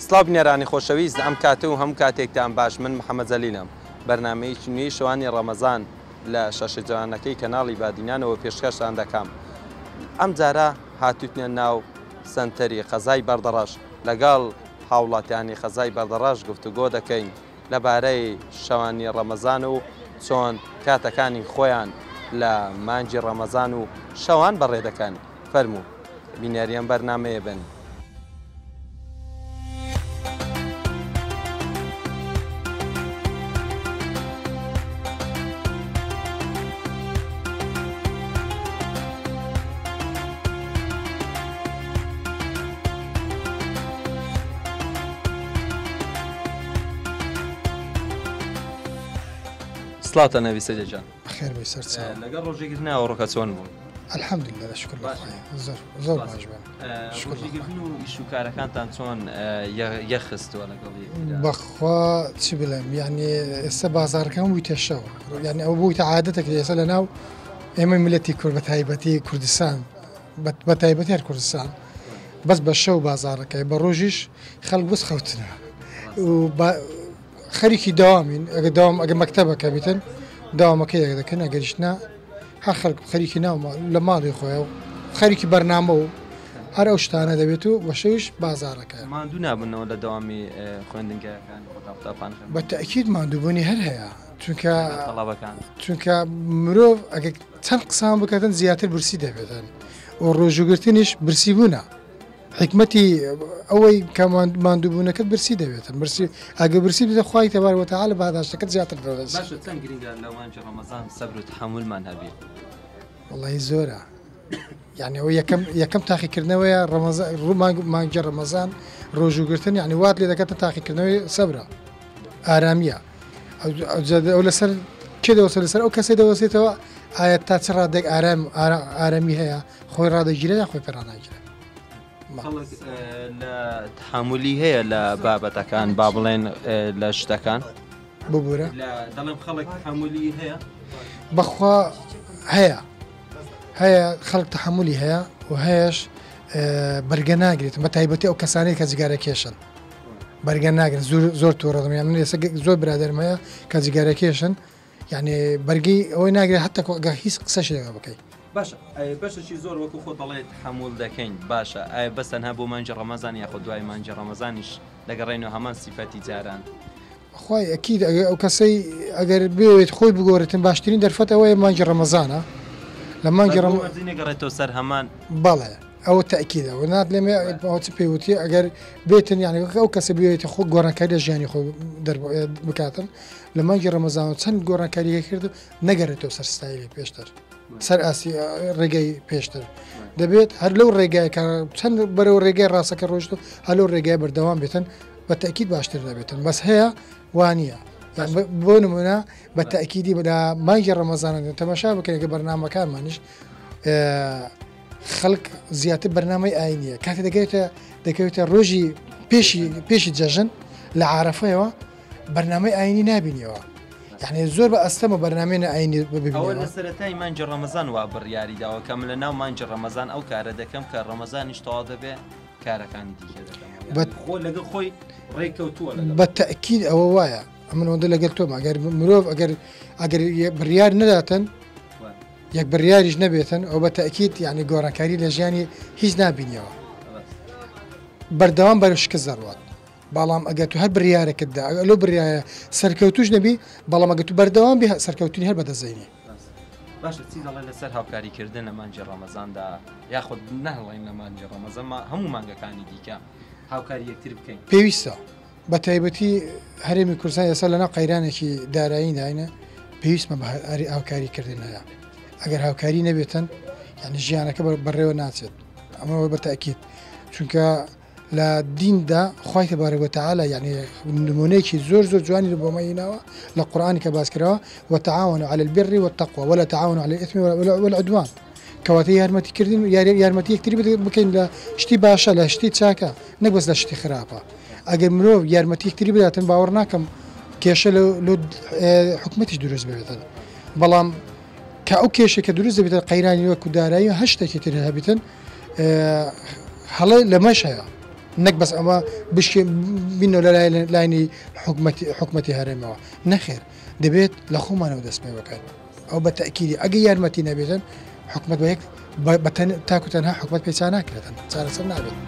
سڵاو بنێرانی خۆشەویست ئەم کاتە و هەموو کاتێکتان باش من محەممەد جەلیلم بەرنامەیەکی نوێی شەوانی ڕەمەزان لە شەشە جوانەکەی کەناڵی بادینانەوە پێشکەشتان دەکەم. ئەم جارە هاتووتنە ناو سنتەری خەزای بەردەڕەش لەگەڵ هاوڵاتیانی خەزای بەردەڕەش گفتوگۆ دەکەین لەبارەی شەوانی ڕەمەزان و چۆن کاتەکانی خۆیان لە مانجی ڕەمەزان و شەوان بەڕێ دەکەن. فەرموو بینەریان بەرنامەیە بن. سڵاتە نەوی سەجەجان. خێر بێ سەرچاو. لەگەڵ ڕۆژێگرتنی ئەوڕۆکە چۆن بوو؟ الحەمدولillah شکر زۆر باش بوون. ڕۆژێگرتن و ئیش و کارەکانتان چۆن یەخستووە لەگەڵی؟ بەخوا چی بڵێم یعنی ئێستا بازارەکان بوویتە شەو، یعنی ئەو بوویتە عادەتێک ئێستا لە ناو ئێمە میلەتی کورد بە تایبەتی کوردستان بە تایبەتی هەر کوردستان بەس بە شەو بازارەکەی بە ڕۆژیش خەڵک بس خەوتنە خەریکی داوامین ئەگە مەکتەبەکە بیتن داوامەکەی دەکەن ئەگەریشنا هەر خەڵک خەریکی ناو لە ماڵی خۆیە و خەریکی بەرنامە و هەر ئەو شتانە دەبێت و بە شەویش بازارەکە ماندوو نابنەوە لە داوامی خوێندنگەکان بە تەئکید ماندووبوونی هەر هەیە چونکە مرۆڤ ئەگە چەند قسان بکاتن زیاتر برسی دەبێتن و ڕۆژوگرتنیش برسی بوونە حکمەتی ئەوەی کە ماندووبوونەکەت برسی دەبێتن برسی ئەگە برسی بدە خوای تەبارەک و تەعالی باداشتەکەت زیاتر دەبێت. چەند گرنگە لە مانجی ڕەمەزان سەبر و تحملمان هەبێ؟ وەڵی زۆرە، یعنی ئەو یەکەم تاقیکردنەوەیە مانگی ڕەمەزان ڕۆژوگرتن یعنی وات لێ دەکاتە تاقیکردنەوەی سەبرە ئارامیە ئەو لەسەر کێ دەوەسێت لەسەر ئەو کەسێ دەوەسێتەوە ئایا تا چ ڕادێک ئارامی هەیە خۆی ڕادەگیرە یا خۆی پێڕاناگیرە. خەڵک لە تحملی هەیە لە بابەتەکان با بڵێن لە شتەکان ببوورە دەڵێم خەڵک تحملی هەیە بەخوا هەیە خەڵک تحملی هەیە و هەیەش بەرگە ناگرێت بە تایبەتی ئەو کەسانەی کە جگارە کێشن بەرگە ناگرن زۆر تۆڕەدەم یان من ئێستا زۆر برادەرم هەیە کە جگارە کێشن یعنی بەرگی ئەوەی ناگرێت حتا هیچ قسەشی لەگەڵ بکەیت. باشە بەشێکی زۆر وەکو خۆ دەڵێت تحمل دەکەین باشە ئایا بەس تەنها بۆ مانجی ڕەمەزان یاخۆ دوای مانجی ڕەمەزانیش دەگەڕێنەوە هەمان سیفەتی جاران؟ خۆی ئەکید ئەو کەسەی ئەگەر بێت خۆی بگۆڕێتن باشترین دەرفەت ئەوەیە مانجی ڕەمەزانە لە مانجی گەڕێتەوە سەر هەمان بەڵێ ئەوە تەئکیدە و نات لێمێ چ پێوتی ئەگەر بێتن یعنی ئەو کەسە بێتە خۆ گۆڕانکاری لە ژیانی خۆ بکاتن لە مانجی ڕەمەزان چەند گۆڕانکاریە کرد و نەگەڕێتەوە سەر ستایلی پێشتر سەر ئاسی ڕێگەی پێشتر دەبێت هەر لەو ڕێگایکە چەند بەرەو ڕێگای ڕاستەکە ڕۆشت و هەلو ڕێگای بەردەوام بێتن بە تەئکید باشتر دەبێتن بەس هەیە وانە بۆ نمونە بە تەئکیدی لە مانگی ڕەمەزان تەماشا بکەین کە بەرنامەکانمانیش خەڵک زیاتر بەرنامەی ئاینیە کاتێ دەکەوێتە ڕۆژی پێشی جەژن لە عارەفەیەوە بەرنامەی ئاینی نابینیەوە یعنی زۆر بە ئەستەمە بەرنامێنە ئاینی ئەوە لە سەرەتای مانجی ڕەمەزان وا بڕیاریداوە کەم لە ناو مانجی ڕەمەزان ئەو کارە دەکەم کە ڕەمەزانیش تەواو دەبێ کارەکانی دیکە دەکەم خۆ لەگەڵ خۆی ڕێککەوتووە بە تەئکید ئەوە وایە ئەمن ئەوەندە لەگەڵ تۆم ئەگەر مرۆڤ ئەگەر بڕیار نەداتن یەک بڕیاریش نەبێتن ئەو بە تەئکید یعنی گۆڕانکاری لە ژیانی هیچ نابینیەوە بەردەوام بەرە شکست دەڕوات. بەڵام ئەگەر تو هەر بڕیارێکتدا لۆ بڕایە سەرکەوتوش نەبی بەڵام ئەگە تو بەردەوام بێ سەرکەوتنی هەر بەدەزەینی. باشە چی دەڵێن لەسەر هاوکاریکردن لە مانجی ڕەمەزاندا یاخود نەهڵێن لە مانجی ڕەمەزان هەموو مانگەکانی دیکە هاوکاری یەکتر بکەین پێویستە بە تایبەتی هەرێمی کوردستان ئێستا لەناو قەیرانێکی دارایی داینە پێویستمە بە هاوکاریکردن هەیە ئەگەر هاوکاری نەبێتن یعنی ژیانەکە بەڕێوە ناچێت ئەمەوە بە تەئکید چونکە لە دیندا خوای تبارەک و تەعالی یعنی نمونەیەکی زۆر جوانی لە بۆمەیناوە لە قورئانی کە باس کراوە وتعاونوا على البر والتقوى ولا تعاونوا على الإثم والعدوان کەواتە یارمەتیکردن یارمەتی یەکتری بکەین لە شتی باشە لە شتی چاکە نەک بەس لە شتی خراپە ئەگەر مرۆڤ یارمەتی یەکتری بداتن باوەڕ ناکەم کێشە لە حکومەتیش دروست ببێتن بەڵام کە ئەو کێشە کە دروست دەبێتە قەیرانی وەکو دارایی هەشتێکی تر هەبێتن هەڵە لەمەش هەیە نەک بەس ئەمە بشکێ بینەوە لە لاینی حکومەتی هەرێمەوە نەخێر دەبێت لە خۆمانەوە دەست پێ بکەن ئەو بە تەکیدی ئەگە یارمەتی نەبێتن حکومەت بە یەک تاکو تەنها حکومەت پێچا ناکرێتن چارەسەر نابێت.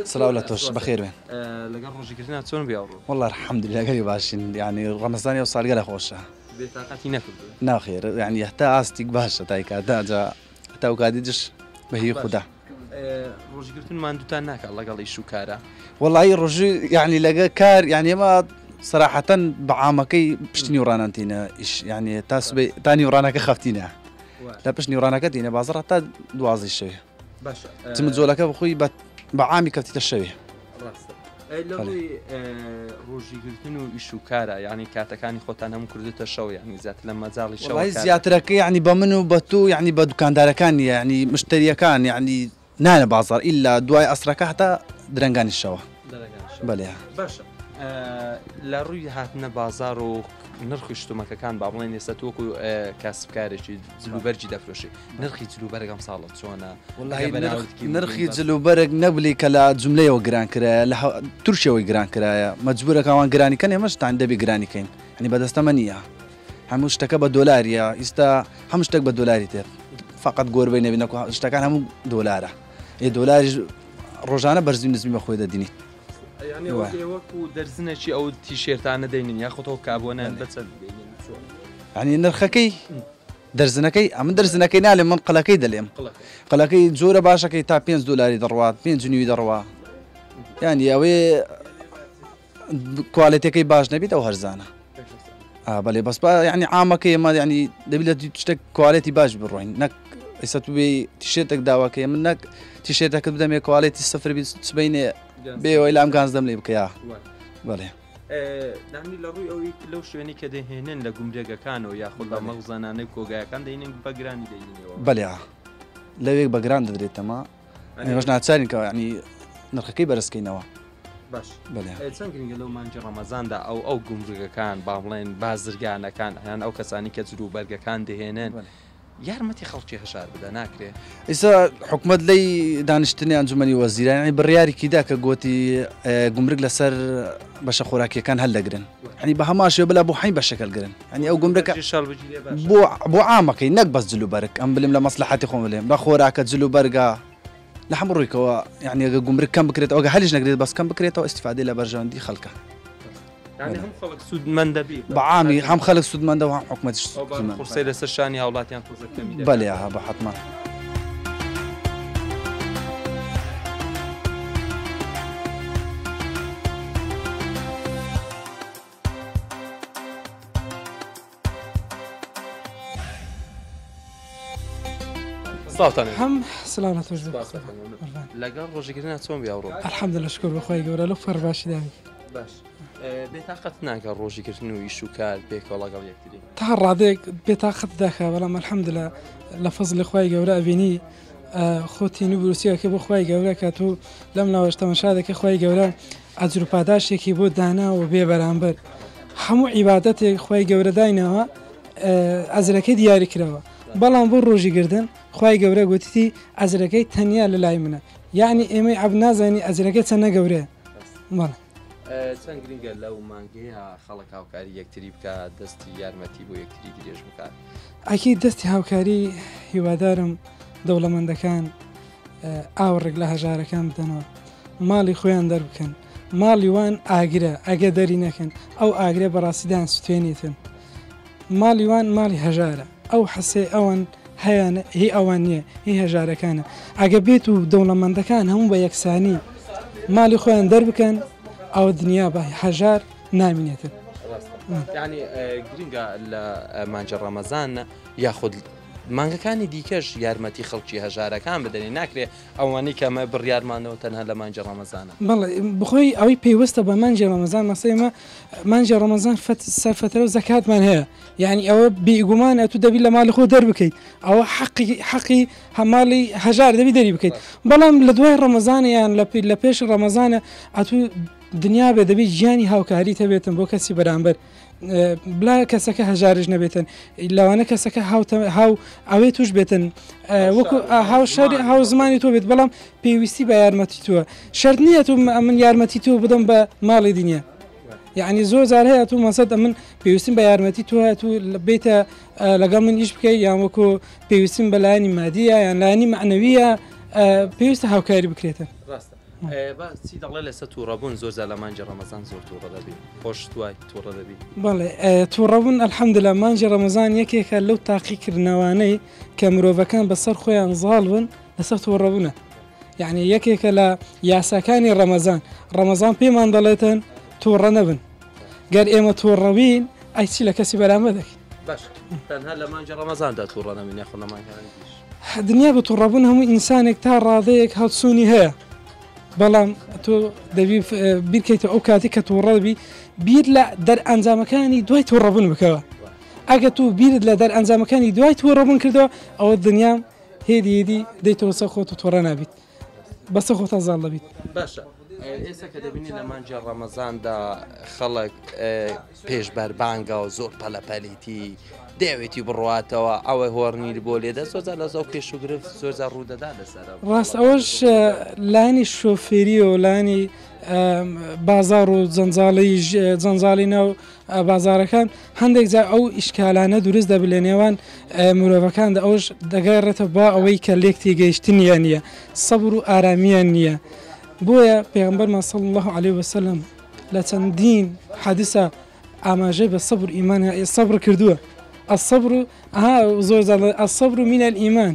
سلااو لە تۆش بەخێر بێن لەگەڵ ڕۆژیکردنا چۆن بیاڕۆ والله الحمد لله گەری باشین ینی ڕەمەزانی و ساڵگەرە خۆشە بێتاقەتی نەکردو ناخێر ینی هەتا ئاستیک باشە تایکاتاجا هەتا و کاتی دش بەهی خوددا ڕۆژگرتنمان دوتان ناکە لەگەڵ ئیش و کارە والله ڕۆژی ینی لەگە کار یعنی ئێمە سەراحەتەن بەعامەکەی پشتی نیوڕانانتینە ئیش ینی تا نیوڕانەکە خەفتینە لە پشت نیوڕانەکە تینە بازڕ تا دوازی شەوێ چم جۆلەکە بخۆی بە عامی کەوتیتە شەوێ ڕۆژیگرتن و ئیش و کارە یعنی کاتەکانی خۆتان هەموو کردێتە شەو یعنی زیاتر لە مەجاڵی شەوە زیاترەکە یعنی بە من و بە تۆ یعنی بە دوکاندارەکان یعنی مشتریەکان یعنی نانە بازار ئیلا دوای ئەسرەکە هەتا درەنگانی شەوە بەڵێ باشە لە ڕووی هاتنە بازار و نرخی شتومەکەکان با بڵێن ئێستا تۆکو کاسبکارێکی جلوبەرجی دەفرۆشی نرخی جلوبەرگەم ساڵە چۆنە نرخی جلوبەرێک نەبلی کە لە جملەیەوە گرانکرایە لە تورکیەوەی گرانکرایە مەجبورەکەوان گرانیکەن ئێمەشتان دەبی گرانیکەین هەنی بەدەستەمە نییە هەموو شتەکە بە دۆلاریە ئیستا هەموو شتێک بە دۆلاری تێت فقط گۆربەی نەبینەکو شتەکان هەموو دۆلارە ێ دۆلاری ڕۆژانە بەرزی نزمی بە خۆی دەدینی وەکو دەرزنێکی ئەو تیشێرتانە دەینین یاخۆتەوە کابوونیان بەچەند ینی نرخەکەی دەرزنەکەی ئەمە دەرزنەکەی نالێ من قەلەکەی دەلێم قەلەکەی جۆرە باشەکەی تا 5 دلاری دەڕوات 5 نوی دەڕوا ینی ئەوێ کوالێتەکەی باش نەبیت ئەو هەرزانە بەڵێ بەس ینی عامەکەی ئێمە ینی دەبێت شتێک کوالێتی باش بڕۆین نەک ئێستا تو بێ تیشێتێک داواکەی من نەک تیشێتەکە بدەمێ کوالێتی سفر سبینێ بێەوەی لام گانز دەم لێ بکەیا بەڵێ دامی لە ڕووی ئەوی لەو شوێنی کە دەهێنن لە گومرێگەکانەوە یاخۆ لە مەغزانانەی کۆگایەکان دەینن بەگرانی دەینەوە بەڵێ لەوێک بەگران دەدرێتەمە بەش ناچارین کە ینی نرخەکەی بەرزکەینەوە باش چەند گرنگە لەو مانجی ڕەمەزاندا ئەو گومرگەکان با بڵێن بازرگانەکان یان ئەو کەسانی کە جلوبەرگەکان دەهێنن یارمەتی خەڵکی هەشار بدە ناکرێ ئێستا حکومت لی دانیشتنی ئەنجومەنی وەزیرانی بڕیارێکیدا کە گوتی گومرگ لەسەر بەشە خۆراکیەکان هەلدەگرن ینی بە هەماشێ بلا بۆ حین بەشەکەلگرن ینی ئەو گومرگەکە بۆ عامەکەی نەک بەس جلوبەرگ ئەم بلیم لە مەسلحەتی خۆم بڵێم بە خۆراکە جلوبەرگە لە هەموو ڕوویکەوە یعنی ئەگە گومرگ کەم بکرێت ئەوگە هەلیش نەگرێت بەس کەم بکرێتەوە ئیسیفادەی لە بەرژەوەندی خەڵکە بەعامی هەم خەڵک سوودمەندە و هەم حکومەتیش قورسەی لەسەر شانی هاوڵاتیان تۆزەکەمی بەڵێ بە حتما هەم سلااوە تۆش لەگەڵ ڕۆژگرنا چۆن بیاڕۆ الحەمدلله شکر بەخوای گەورە لەو فەر باشی داوی باش بێتاقەت ناکە ڕۆژیگرتن و ئیش و کار پێکەوە لەگەڵ یەکتری تا ڕادێک بێتاقەت داکا بەڵام الحەمدلله لە فەزلی خوای گەورە ئەبینی خۆتی نوبروسیەکە بۆ خوای گەورە کە تو لەم ناوەشتەمەشا دەکە خوای گەورە ئەجر و پاداشێکی بۆ دانا و بێ بەرامبەر هەموو عیبادەتێک خوای گەورە داینەوە ئەزرەکەی دیاری کراوە بەڵام بۆ ڕۆژیگردن خوای گەورە گوتیتی ئەزرەکەی تەنیا لە لای منە یعنی ئێمەی عەب نازانی ئەزرەکە چەندە گەورەیە بەڵێ چەند گرنگە لەو مانگەیە خەڵک هاوکاری یەکتری بکە دەستی یارمەتی بۆ یەکتری درێژ بکات ئەکی دەستی هاوکاری هیوادارم دەوڵەمەندەکان ئاوڕێک لە هەژارەکان بدەنەوە ماڵی خۆیان دەربکەن ماڵی وان ئاگرە ئەگە دەری نەکەن ئەو ئاگرێ بەڕاستیدان سوتێنیتن ماڵی وان ماڵی هەژارە ئەو حەسێ ئەوەن هەیەە هی ئەوان نییە هی هەژارەکانە ئەگە بێت و دەوڵەمەندەکان هەموو بە یەکسانی ماڵی خۆیان دەربکەن ئەو دنیا بە هەژار نامینێتن ینی گرنگە لە مانجە ڕەمەزان یاخود مانگەکانی دیکەش یارمەتی خەڵکی هەژارەکان بدەنی ناکرێت ئەوانەی کەمە بڕیارمانەوە تەنها لە مانجی ڕەمەزانە. بەڵێ بخۆی ئەوەی پێیوەستە بە مانجی ڕەمەزان مەسەیمە مانجی ڕەمەزان سەرفەتەرە و زەکاتمان هەیە، یعنی ئەوە بێگومانە تو دەبی لە ماڵی خۆ دەربکەیت، ئەوە حەقی هەماڵی هەژار دەبی دەری بکەیت. بەڵام لە دوای ڕەمەزانیان لە پێش ڕەمەزانە ئەتو دنیا بێ دەبێت ژیانی هاوکاری هەبێتن بۆ کەسی بەرامبەر بلا کەسەکە هەژارش نەبێتن، لەوانە کەسەکە هاو ئەوێ توش بێتن وەکو هاو زمانی تۆ بێت، بەڵام پێویستی بە یارمەتی تووە. شەرت نییە تو من یارمەتی تۆ بدەم بە ماڵی دنیا، یعنی زۆر جار هەیە تو مەسەد من پێویستیم بە یارمەتی تۆ تو بێتە لەگەڵ من ئیش بکەیت، یان وەکو پێویستیم بە لایانی مادیە یان لایانی معنەویە پێویستە هاوکاری بکرێتن. چی دەڵێ لەسەر تووڕەبوون زۆر لە مانجی ڕەمەزان زۆر تووڕە دەبی خۆش دوای تووڕە دەبی؟ بەڵێ تووڕەبوون ئەلحەمدولیلا مانجی ڕەمەزان یەکێکە لەو تاقیکردنەوانەی کە مرۆڤەکان بەسەر خۆیان زاڵ بن لەسەر تووڕەبوونە، یعنی یەکێکە لە یاساکانی ڕەمەزان پێمان دەڵێتن تووڕە نەبن، گەر ئێمە تووڕەبین ئەیچی لە کەسی بەرامبەر دەکەین. باش تەنها لە مانجی ڕەمەزاندا تووڕە نەبین یاخۆ لە مانگەکانیش؟ دنیا بە تووڕەبوون هەموو ئینسانێک تا ڕادەیەک هەڵسوونی هەیە، بەڵام تۆ دەبی بیرکەیتە ئەو کاتی کە تووڕەبی بیر لە دەرئەنجامەکانی دوای تووڕەبوون بکەوە. ئەگە تو بیرت لە دەرئەنجامەکانی دوای تووڕەبوون کردەوە ئەوە دنیام هێدی دەیتەوە سەر خۆت و تووڕە نابیت، بەسە خۆتە زاڵ دەبیت. باشە ئێستا کە دەبینی لە مانجی ڕەمەزاندا خەڵک پێشبەربانگە و زۆر پەلەپەلیتی دەوێتی بڕاتەوە ئەوە هۆڕنی بۆ لێدە زۆرجار لە زەو پێش و گرفت زۆرجار ڕوودەدا لەسەر ڕاست ئەوەش لانی شۆفێری و لانی بازار و جەنجاڵی ناو بازارەکان هەندێک جار ئەو ئیشکالانە دروست دەبێت لە نێوان مرۆڤەکاندا، ئەوش دەگەڕێتە با ئەوەی کە لێک تێگەیشتنیان نییە، سەبر و ئارامیان نییە. بۆیە پێغەمبەرمان صلی الله علیه وسلم لە چەندین حەدیثە ئاماژەی بە سەبر ئیمان سەبر کردووە. الصبر زۆر الصبر من الإيمان،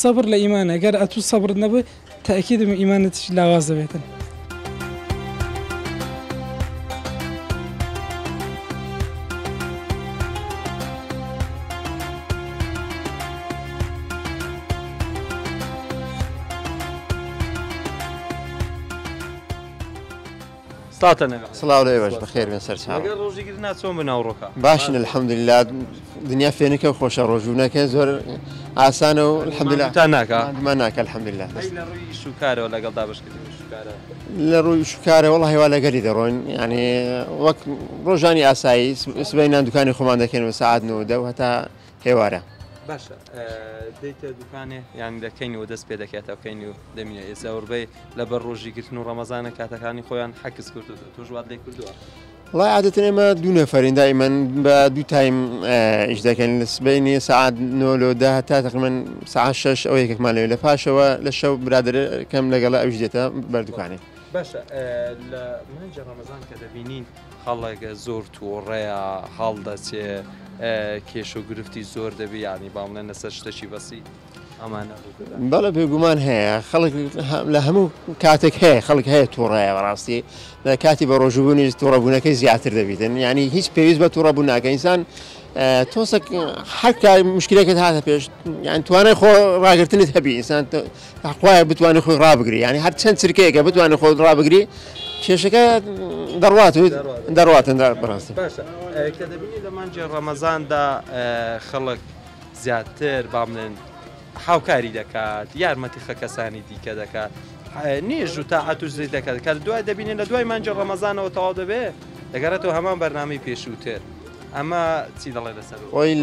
صبر لإيمان، ئەگەر ئەتوو سەبرت نەبێت تەئکید ئیمانەتیش لاواز دەبێتن. سڵاو لێ باش بەخێر بێن سەرچاو ڕۆژیگیری ناچۆن بناوڕۆکە باشن الحەمدوللا دنیا فێنەکە و خۆشە ڕۆژوونەکە زۆر ئاسانە و الحەمدوللا تا ناکە ما ناکە الحەمدوللا لە ڕووی شوکارەوە لەگەڵ دابشکردنی شوکارە لە ڕووی شوکارە وەڵی هێوا لەگەری دەڕۆین، یعنی وەک ڕۆژانی ئاسایی سبەینان دوکانی خۆمان دەکەین سەعات 9 و هەتا هێوارە. باشە دەیتە دوکانێ یان دەکەینەوە دەست پێ دەکاتە بکەین و دەمینە ئێستا وەربەی لەبەر ڕۆژیگرتن و ڕەمەزانە کاتەکانی خۆیان حەکس کردو توش وات لێ کردووە. وڵای عادەتەن ئێمە دوو نەفەرین دائیمەن بە دوو تایم ئیش دەکەین لە سبەینی سەعات 9 تا تقریباً سەعات 6 ئەو یەکێکمان لەوێ لە پاشەوە لە شەو برادەرەکەم لەگەڵ ئەوش دێتە بەردوکانێ. باشە لە مانجی ڕەمەزان کە دەبینین خەڵک زۆر تووڕەیە هەڵدەچێ کێش و گرفتی زۆر دەبی ینی باڵێن لەسەر شتێکی بەسی ئەمانە بەڵە بێگومان هەیە خەڵک لە هەموو کاتێک هەیە خەڵک هەیە تووڕەیە بەڕاستی لە کاتی بە ڕۆژبوونی تووڕەبوونەکەی زیاتر دەبیتن، ینی هیچ پێویست بە تووڕەبوون ناکە ئینسان تۆسە حەکە مشکلەکەت هاتە پێش یان توانای خۆ ڕاگرتنت هەبی ئینسان خوایە بتوانێت خۆی ڕابگری، ینی هەر چەند چرکەیەکە بتوانێت خۆت ڕابگری کێشەکە دەڕواتن بەڕاستی. باشە کە دەبینی لە مانجی ڕەمەزاندا خەڵک زیاتر با بڵێن هاوکاری دەکات یارمەتی خە کەسانی دیکە دەکات نێژ و تاعەت و زەید دەکات کە دوای دەبینێت لە دوای مانجی ڕەمەزانەوە تەواو دەبێت دەگەڕێتەوە هەمان بەرنامەی پێشووتر. ئەمە چی دەڵێ لەسەر ئەوی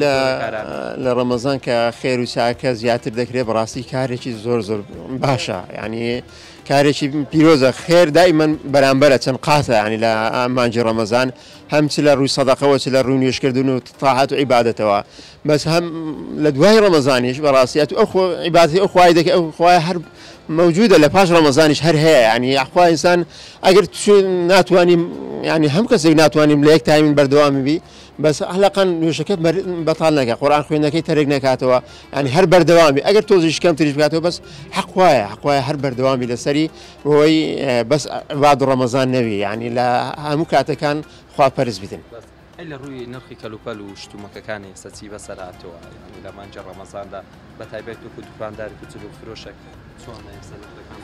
لە ڕەمەزان کە خێر و چاکە زیاتر دەکرێت بەڕاستی کارێکی زۆر باشە، ینی کارێکی پیرۆزە خێر دائیمەن بەرامبەرە چەند قاتە ینی لە مانجی ڕەمەزان هەم چ لە ڕووی سەدەقەوە چ لە ڕووی نوێژکردن و تاعەت و عیبادەتەوە، بەس هەم لە دوای ڕەمەزانیش بەڕاستیەت ئەو عیبادەتی ئەو خوای دەکە ئەو خوای هەر موجودە لە پاش ڕەمەزانیش هەر هەیە، ینی ئەخوا ئینسان ئەگەر ناتوانیم ینی هەم کەسێک ناتوانیم لە یەک تایمین بەردەوامی بی بەس ئەحلەقەن نوێژەکە بەتاڵ نەکە قورئان خوێندنەکەی تەرێک نەکاتەوە، ینی هەر بەردەوامی ئەگەر تۆزیش کەم تریش بکاتەوە بەس حەقوایە هەر بەردەوامی لەسەری بۆی بەس عیباد ڕەمەزان نەوی ینی لە هەموو کاتەکان خوا پەرست بیتن. ئەی لە ڕووی نرخی کەلوپەل و شتومەکەەکانی سەچی بەسەراتەوە ینی لە مانجە ڕەمەزاندا بە تایبەت و دوکانداری کوچل و فرۆشک چۆن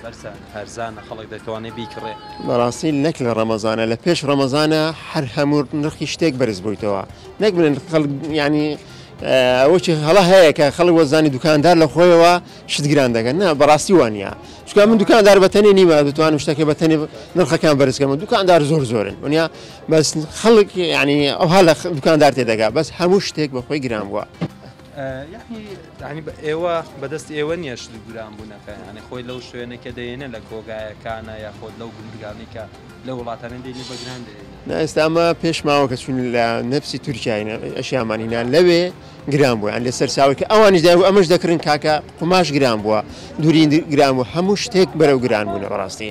بەرسە هەرزانە خەڵک دەتوانێت بیکڕێ بەڕاستی نەک لە ڕەمەزانە لە پێش ڕەمەزانە هەر هەموو نرخی شتێک بەرز بوویتەوە نەک بن ینی ئەوەی هەڵە هەیە کە خەڵک وەزانی دوکاندار لە خۆیەوە شت گران دەگەن نه بەڕاستی وانە چکە من دوکاندار بەتەنێ نیمە دەتوانم شتەکە بەتەنێ نرخەکان بەرزکەمە دوکاندار زۆرن ونیا بەس خەڵک ینی ئەوها لە دوکاندار تێدەگا بەس هەموو شتێک بەخۆی گران بووە یعنی ئێوە بەدەست ئێوە نیەش گران بوونەکە ینی خۆی لەو شوێنەکە دێنە لە کۆگایەکانە یا خۆت لەو گومرگانی کە لە وڵاتانە دێنی بەگران دێنێ ئێستا ئەمە پێشماوە کە چون لە نەفسی تورکیای ئەشیامانینان لەوێ گران بووە ئەن لەسەر چاوی کە ئەوانیش ئەمەش دەکردن کاکە قماش گران بووە دووری گران بوو هەموو شتێک بەرەو گران بوون بەڕاستی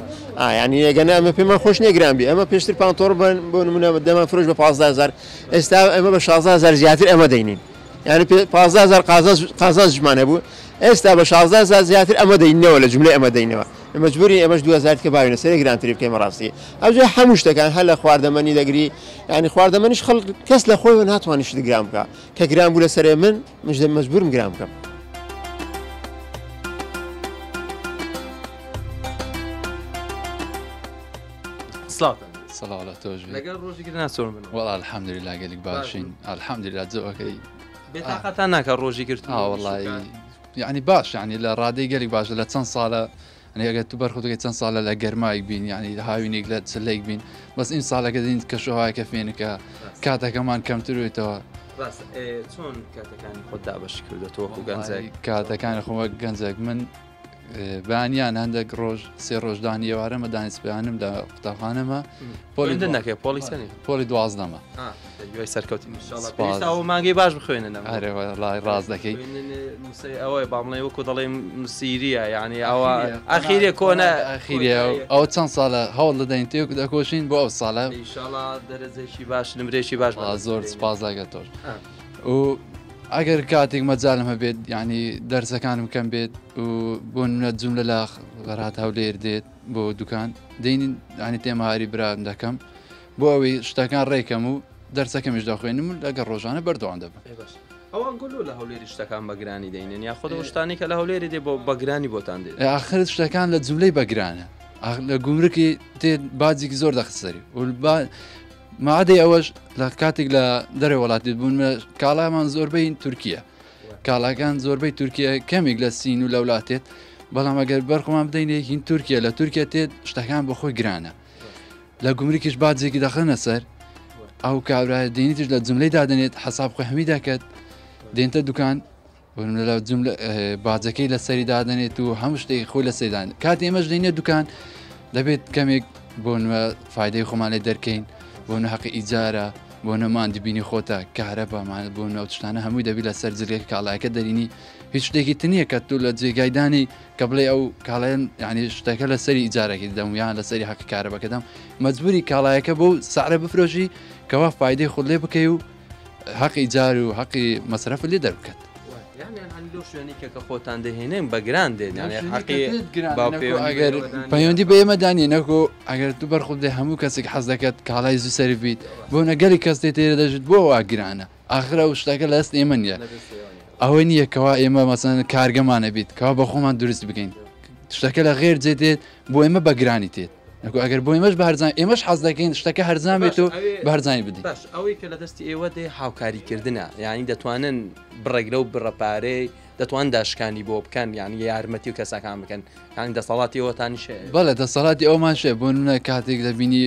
ینی ئەگەنە ئەمە پێمان خۆش نێگران بی ئەمە پێشتر پانتۆڕ بۆ نمونە دەمان فرۆش بە 15000 ئێستا ئەمە بە 16000 زیاتر ئەمە دەینین یعنی 15000 قازاز ژمانە بوو ئێستا بە 16000 زیاتر ئەمە دەینەوە لە جملەی ئەمە دەینەوە مەجبوری ئەمەش 2000 کە باوینە سەر گرانتری بکەین ڕاستی ئەوجێ هەموو شتەکان هەر لە خواردەمەنی دەگری ینی خواردەمەنیش خەڵک کەس لە خۆی ناتوانانی شت گران بکە کە گران بوو لە سەرێ من مەجبورم گران بکەم سڵاو لە تۆش لەگەڵ ڕۆژێکی ناسۆر بن وەڵا الحەمدوللا گەلێک باشین الحەمدوللا جەوەکەی بێتاقەتان ناکە ڕۆژی کرد وڵی یعنی باش ینی لە ڕادەی گەلێک باشە لە چەند ساڵە ئەگە تو بەرخۆتەکە چەند ساڵە لە گەرمایك بین ینی هاوینێک لە چلێک بین بەس این ساڵەکە دین کەشوهایکە فێنەکە کاتەکەمان کەمتروێتەوە چۆن کاتەکانی خۆتدا بەش کردێتەوە و گەنجێک کاتەکانی خۆمە گەنجێک من بەیانیان هەندێک ڕۆژ سێ ڕۆژدانی ێوارەمە دانیسپیانم لە قوتابخانەمە نەکە پۆلیسنی پۆلی دوازدەمە دوای سەرکەوتی مانگەی باش بخوێنن لای ڕاز دەکەی ئەوەی بامڵێ وەکو دەڵێ سیریە یعنی ئەوە ئەخیرێ کۆنە ئەخیرە ئەو چەند ساڵە هەوڵ دەدەین تێک دەکۆشین بۆ ئەو ساڵە دەرەجێکی باش نمرێکی باش زۆر سپاسداگە تۆش و ئەگەر کاتێک مەجالم هەبێت ینی دەرسەکانم کەم بێت و بۆ نە جوملە لە بەرات هەولێر دێت بۆ دوکان دەین ینی تێمەهاری برام دەکەم بۆ ئەوەی شتەکان ڕێکەم و دەرسەکەمیش دەخوێنم و لەگەر ڕۆژانە بەردەوام دەبم ئەوان گۆلۆ لە هەولێری شتەکان بەگرانی دەینن یا خۆدە شتانی کە لە هەولێری دێ بۆ بەگرانی بۆتان دێت ئاخر شتەکان لە جوملەی بەگرانە لە گومرکی تێت باجێکی زۆر دەخسەری مادەی ئەوەش لە کاتێک لە دەرەوە وڵاتی بوون کاڵامان زۆربەی تورکیە کاڵاکان زۆربەی تورکیە کەمێک لە سین و لە وڵاتێت بەڵام ئەگەر بەرخۆمان بدەینێ هین تورکیا لە تورکیا تێت شتەکان بە خۆی گرانە لە گومرکیش باجێکی دەخەنە سەر ئەو کابرای دێنیتش لە جملەی دادنێت حساب خۆی هەمی دەکات دێنتە دوکان لە باجەکەی لە سەری دادنێت و هەموو شتێک خۆی لە سەردان کات ئێمەش دێنێت دوکان دەبێت کەمێک بۆ فایدەی خۆمان لێ دەرکەین بۆ حەقی ئیجارە بۆ نەمان دبینی خۆتە کارە بەمان بۆ نەوتشتانە هەمووی دەبی لە سەر جلێک کاڵایەکە دەرینی هیچ شتێکی تنیە کە تو لە جێگایدانی کە بڵێ ئەو کاڵایەن ینی شتەکە لە سەری ئیجارێکی دەمویان لە سەری حەقی کارەبەکەدەم مەجبوری کاڵایەکە بۆ سعرە بفرۆشی کەوا فایدەی خۆ لێ بکەی و حەقی ئیجار و حەقی مەسرەف لێ دەربکات شوێنێکە کە خۆتان دەهێنێن بەگران دێن ئەگەر پەیوەندی بە ئێمە دانی نەکۆ ئەگەر تو بەرخود دێ هەموو کەسێک حەز دەکات کاڵای زوو سەر بیت بۆ نەگەلی کەس تێرە دەژێت بۆ وا گرانە ئاخرە و شتەکە لە ئەست ئێمە نیە ئەوە نییە کەوا ئێمە مەسەن کارگەمانە بیت کەوا بە خۆمان دروست بکەین شتەکە لە غێر جێتێت بۆ ئێمە بەگرانی تێت ئەگەر بۆ ئێمەش بەرزان ئێمەش حەز دەکەین شتەکە هەرزان بێت و بەرزانی بدەین ئەوەی کە لە دەستی ئێوە دێ هاوکاریکردنە یعنی دەتوانن بڕێگرە و بڕەپارەی دەتوان داشکانی بۆ بکەن یعنی یارمەتی و کەسەکان بکەن یعنی دەسەڵاتی ئەوەتانی شێ بەڵێ دەسەڵاتی ئەومان شێ بۆ نە کاتێک دەبینی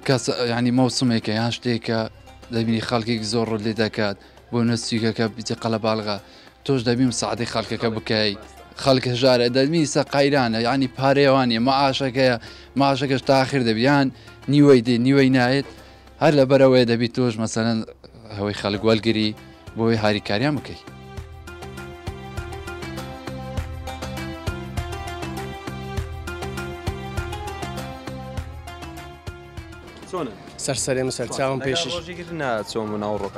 کەس ینی مەوسمێکە یان شتێکە دەبینی خەڵکێک زۆر ڕۆ لێ دەکات بۆ نەسیگەکە بیجە قەلە باڵغا تۆش دەبیم سعدی خەڵکەکە بکەی خەڵک هەژارە دەمی سە قایرانە ینی پارێوانێ مەعاشەکەیە ماشەکەش تاخیر دەبیان نیوەی دێ نیوەی نایێت هەر لە بەرەوەی دەبی تۆش مەسەرەن هەوەی خەڵک وەلگری بۆی هاریکاریان بکەی سەرسەرێمە سەرچاوم پێشش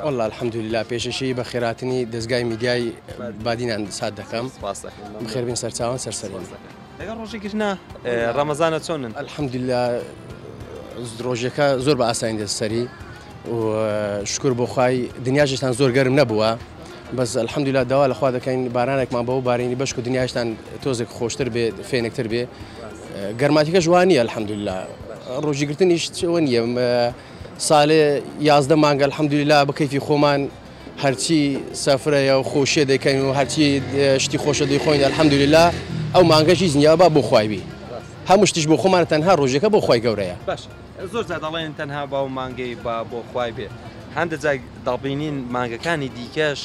وەڵا الحەمدوللا پێشەشی بە خێراتنی دەستگای میدیای بادینان سات دەکەم بخێربین سەرچاوان سەرسەرێن لەگەڵ ڕۆژێکردنا ڕەمەزانە چۆنن الحەمدوللا ڕۆژەکە زۆر بە ئاسانی دەستسەری و شکر بۆ خوای دنیاژتان زۆر گەرم نەبووە بەس الحەمدولیلا داوا لەخوا دەکەین بارانێکمان بەوە بارینی بەشک و دنیاشتان تۆزێک خۆشتر بێ فێنێکتر بێ گەرماتیکە جوانیە الحەمدولیلا ڕۆژیگرتنیش چەوە نییە ساڵێ 11 مانگە الحەمدولیلا بە کەیفی خۆمان هەرچی سەفرەیە و خۆشیە دەکەین و هەرچی شتی خۆشە دەیخۆین الحەمدولیلا ئەو مانگەشی زنیابا بۆ خوایبی هەموو شتیش بۆ خۆمان تەنها ڕۆژێکە بۆ خۆی گەورەیە باش زۆر جار دەڵێن تەنها باو مانگەی بۆ خوای بێ هەندێک جای دەڵبینین مانگەکانی دیکەش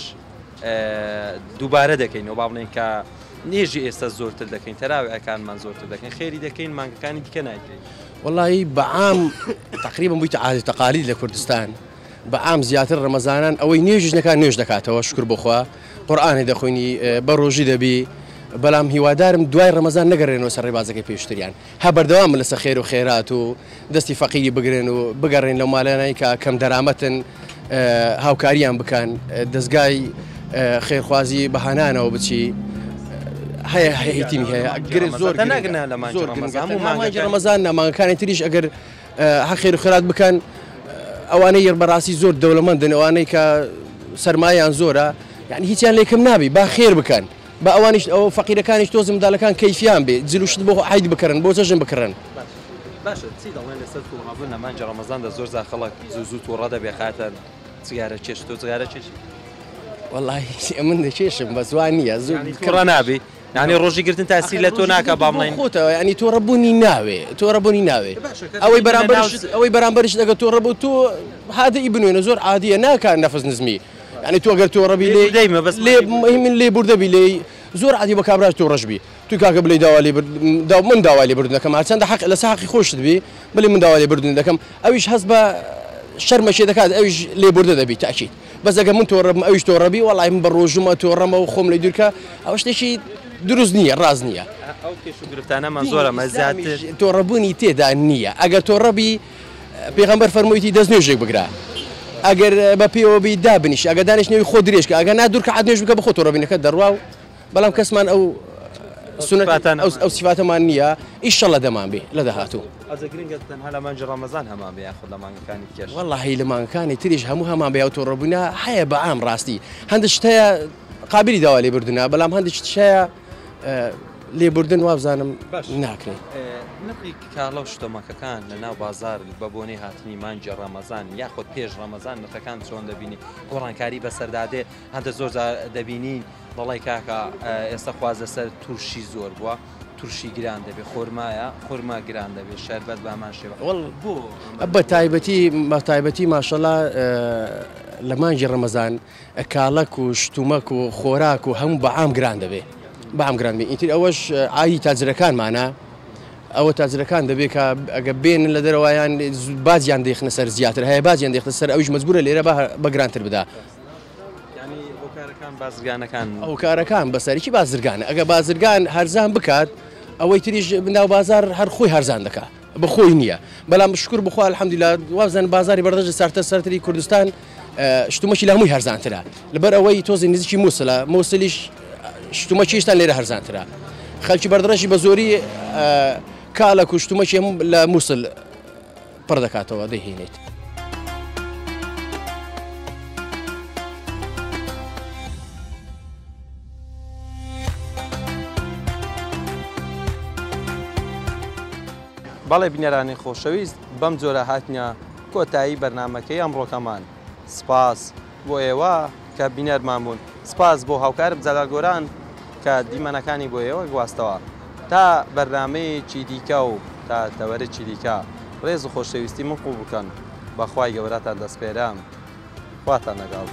دووبارە دەکەین و با بڵێن کە نێژی ئێستا زۆرتر دەکەین تەراوی ئەکانمان زۆرتر دەکەین خێری دەکەین مانگەکانی دیکە نایکەین والله بەعام تقریبا بوویتە عادەت و تەقالید لە کوردستان بەعام زیاتر ڕەمەزانان ئەوەی نێژنەکان نوێژ دەکاتەوە شکر بخوا قورئانی دەخوێنی بە ڕۆژی دەبی بەڵام هیوادارم دوای ڕەمەزان نەگەڕێنەوە سەر ڕێبازەکەی پێشتریان هە بەردەوام لەسەر خێر و خێرات و دەستی فەقیری بگرن و بگەڕێن لەو ماڵانەی کە کەم دەرامەتن هاوکاریان بکەن دەستگای خێرخوازی بەهانانەوە بچی هەیە هەیەتیمی هەیە زۆر ڕەمەزان نامانگەکانی تریش ئەگەر خێر و خێرات بکەن ئەوانەی یەربەڕاستی زۆر دەوڵەمەندن ئەوانەی کە سەرمایان زۆرە یعنی هیچیان لێکم نابی با خێر بکەن بە ئەوانیش ئەو فەقیرەکانیش تۆزم منداڵەکان کەیفیان بێ جلوشت بۆ عید بکەن بۆ چەژن بکڕن باشە چی دەڵێن لەسەر تووڕابوون لە مانگی ڕەمەزاندا زۆر جار خەڵک زوو تووڕە دەبێ خاتە جگارە چێش تۆ جگارە چێشی والله من دەچێشم بە زوان نییە زۆر کوڕە نابی یعنی ڕۆژی گرتن تاسی لە تۆ ناکە با بڵێن خۆتەوە ینی تۆ ڕەبوونی ناوێ تۆ ڕەبوونی ناوێ ئەوەی بەرامبەرش دەگە تۆ ڕەبوو تۆ هادەی بنوێنە زۆر عادیە ناکات نەفس نزمی ینی تۆ ئەگەر تۆ ڕەبی لێ لێ بوردەبی لێ زۆر عادی بە کابراش تۆ ڕەشبی تو کاکە بڵێ من داوا لێ بردن دەکەم هەرچەندە حەق لە ساقی خۆشت بی بڵێ من داوا لێ بردن دەکەم ئەویش هەست بە شەرمەشێ دەکات ئەویش لێ بوردە دەبی تاکید بەس ئەگە من تۆ ڕەبم ئەویش تۆ ڕەبی وەڵای من بە ڕۆژومە تۆ ڕەمە و خۆم لێ دوورکە ئەوە شتێکی دروست نییە ڕاز نییە ئەو کێش و گرفتانەمان زۆرە مەزیاتر تۆ ڕەبوونی تێدا نییە ئەگەر تۆ ڕەبی پێغەمبەر فەرموویەتی دەست نوێژێک بگرە ئەگەر بە پێوەبی دابنیش ئەگە دانیشتنەوەی خۆ درێژکە ئەگە نادوور کە عاد نوێژ بکە بە خۆ تۆ ڕەبینەکە دەڕوا و بەڵام کەسمان ئەو ئەو سیفاتەمان نییە ئیشەڵە دەمان بێ لە داهاتوو ئەزەگرنگە تەنها لە مانگی ڕەمەزان هەمان بێ یاخود لە مانگەکانی کێش وەڵاهی لە مانگەکانی تریش هەموو هەمان بێ ئەو تۆ ڕەبوونا هەیە بە ئام ڕاستی هەندێک شت هەیە قابلی داوا لێ بردنە بەڵام هەندێک شت هەیە لێبوردن وابزانم ناکرێت نرخی کاڵە و شتۆمەکەکان لە ناو بازار بە بۆنەی هاتنی مانگی ڕەمەزان یاخود پێش ڕەمەزان نرخەکان چۆن دەبینی گۆڕانکاری بەسەردادێ هەندە زۆر دەبینین دەڵی کاکە ئێستا خوازە سەر تووشی زۆر بووە تووشی گران دەبێت خۆرمایە خۆرما گران دەبێت شەربەت بامان شێوە بە تایبەتی ماشەڵا لە مانگی ڕەمەزان کاڵک و شتومەک و خۆراک و هەموو بەعام گران دەبێت بەعام گران بێ ئیتر ئەوەش ئاوی تاجرەکانمانە ئەوە تاجرەکان دەبێت کە ئەگە بێنن لە دەرەوەیان بازیان دێخنە سەر زیاتر هەیە بازیان دێخنە سەر ئەوش مەجبورە لێرە بە گرانتر بدا ئەو کارەکان بەسەرکی بازرگانە ئەگە بازرگان هەرزان بکات ئەوەی تریش بناو بازار هەر خۆی هەرزان دەکات بە خۆی نییە بەڵام شکر بخوا الحەمدولیلا وابزان بازاری بەردەژ سارتە سەرتری کوردستان شتومەکی لە هەمووی هەرزانترە لەبەر ئەوەی تۆزی نزیکی مووسڵە مووسلیش شتومەکیشتان لێرە هەرزانترە خەڵکی بەردەڕەشی بە زۆری کاڵک و شتومەکی هەموو لە مووسڵ پڕ دەکاتەوە دەیهێنێت بەڵێ بینەرانی خۆشەویست بەم جۆرە هاتنە کۆتایی بەرنمەکەی ئەمڕۆکەمان سپاس بۆ ئێوە کە بینەرمان بوون سپاس بۆ هاوکارم جەلال گۆران کە دیمەنەکانی بۆ ئێوە گواستەوە تا بەرنمەیەکی دیکە و تا تەوەرێکی دیکە ڕێز و خۆشەویستی من قوڵ بکەن بەخوای گەورەتان دەسپێرام خواتان لەگەڵ